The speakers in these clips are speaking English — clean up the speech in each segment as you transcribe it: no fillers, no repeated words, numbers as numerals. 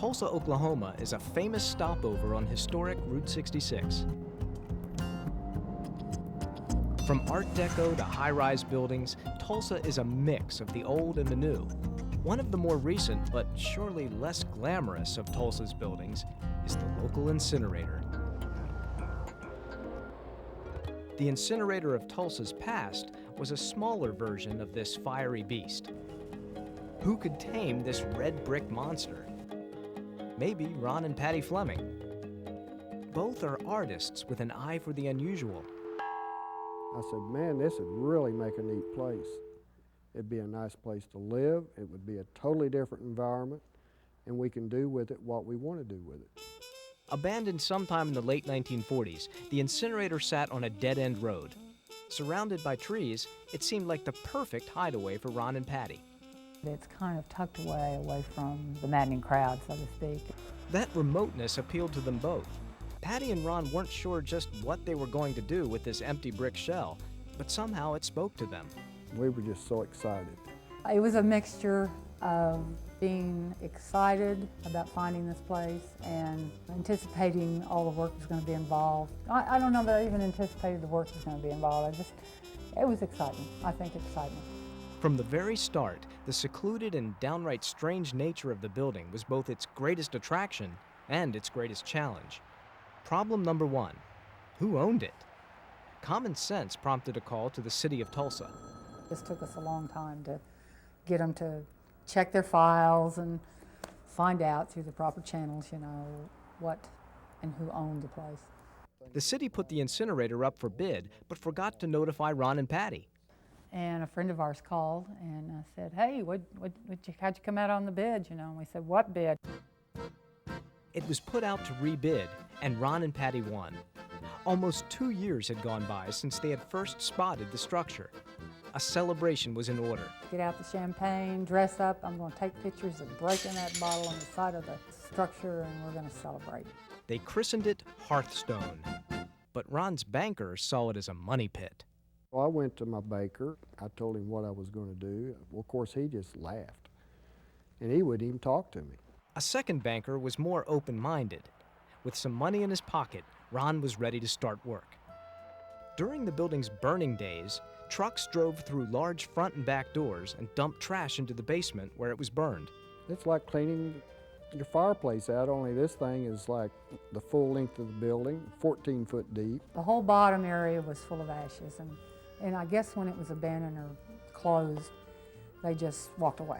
Tulsa, Oklahoma is a famous stopover on historic Route 66. From Art Deco to high-rise buildings, Tulsa is a mix of the old and the new. One of the more recent, but surely less glamorous of Tulsa's buildings is the local incinerator. The incinerator of Tulsa's past was a smaller version of this fiery beast. Who could tame this red brick monster? Maybe Ron and Patty Fleming. Both are artists with an eye for the unusual. I said, man, this would really make a neat place. It'd be a nice place to live. It would be a totally different environment, and we can do with it what we want to do with it. Abandoned sometime in the late 1940s, the incinerator sat on a dead-end road. Surrounded by trees, it seemed like the perfect hideaway for Ron and Patty. It's kind of tucked away from the maddening crowd, so to speak. That remoteness appealed to them both. Patty and Ron weren't sure just what they were going to do with this empty brick shell, but somehow it spoke to them. We were just so excited. It was a mixture of being excited about finding this place and anticipating all the work was going to be involved. I don't know that I even anticipated the work was going to be involved. It was exciting. I think exciting. From the very start, the secluded and downright strange nature of the building was both its greatest attraction and its greatest challenge. Problem number one, who owned it? Common sense prompted a call to the city of Tulsa. This took us a long time to get them to check their files and find out through the proper channels, what and who owned the place. The city put the incinerator up for bid, but forgot to notify Ron and Patty. And a friend of ours called and said, hey, how'd you come out on the bid, And we said, what bid? It was put out to rebid, and Ron and Patty won. Almost 2 years had gone by since they had first spotted the structure. A celebration was in order. Get out the champagne, dress up. I'm going to take pictures of breaking that bottle on the side of the structure, and we're going to celebrate. They christened it Hearthstone, but Ron's banker saw it as a money pit. Well, I went to my banker. I told him what I was going to do. Well, of course, he just laughed, and he wouldn't even talk to me. A second banker was more open-minded. With some money in his pocket, Ron was ready to start work. During the building's burning days, trucks drove through large front and back doors and dumped trash into the basement where it was burned. It's like cleaning your fireplace out, only this thing is like the full length of the building, 14 foot deep. The whole bottom area was full of ashes, and I guess when it was abandoned or closed, they just walked away.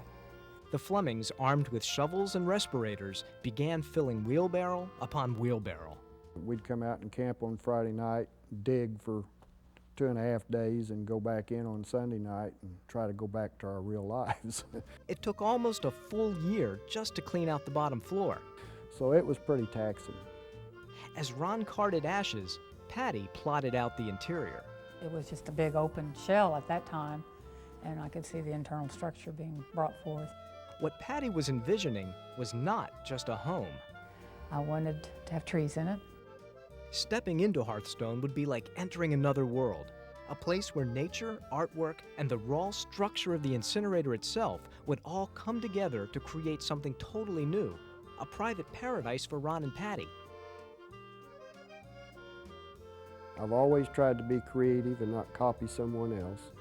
The Flemings, armed with shovels and respirators, began filling wheelbarrow upon wheelbarrow. We'd come out and camp on Friday night, dig for 2.5 days, and go back in on Sunday night and try to go back to our real lives. It took almost a full year just to clean out the bottom floor. So it was pretty taxing. As Ron carted ashes, Patty plotted out the interior. It was just a big open shell at that time, and I could see the internal structure being brought forth. What Patty was envisioning was not just a home. I wanted to have trees in it. Stepping into Hearthstone would be like entering another world, a place where nature, artwork, and the raw structure of the incinerator itself would all come together to create something totally new, a private paradise for Ron and Patty. I've always tried to be creative and not copy someone else,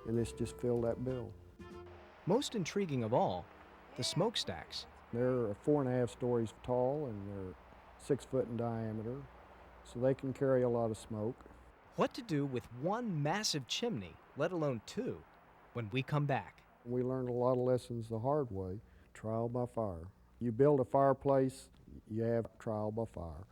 and this just filled that bill. Most intriguing of all, the smokestacks. They're 4.5 stories tall, and they're 6 foot in diameter, so they can carry a lot of smoke. What to do with one massive chimney, let alone two, when we come back. We learned a lot of lessons the hard way, trial by fire. You build a fireplace, you have trial by fire.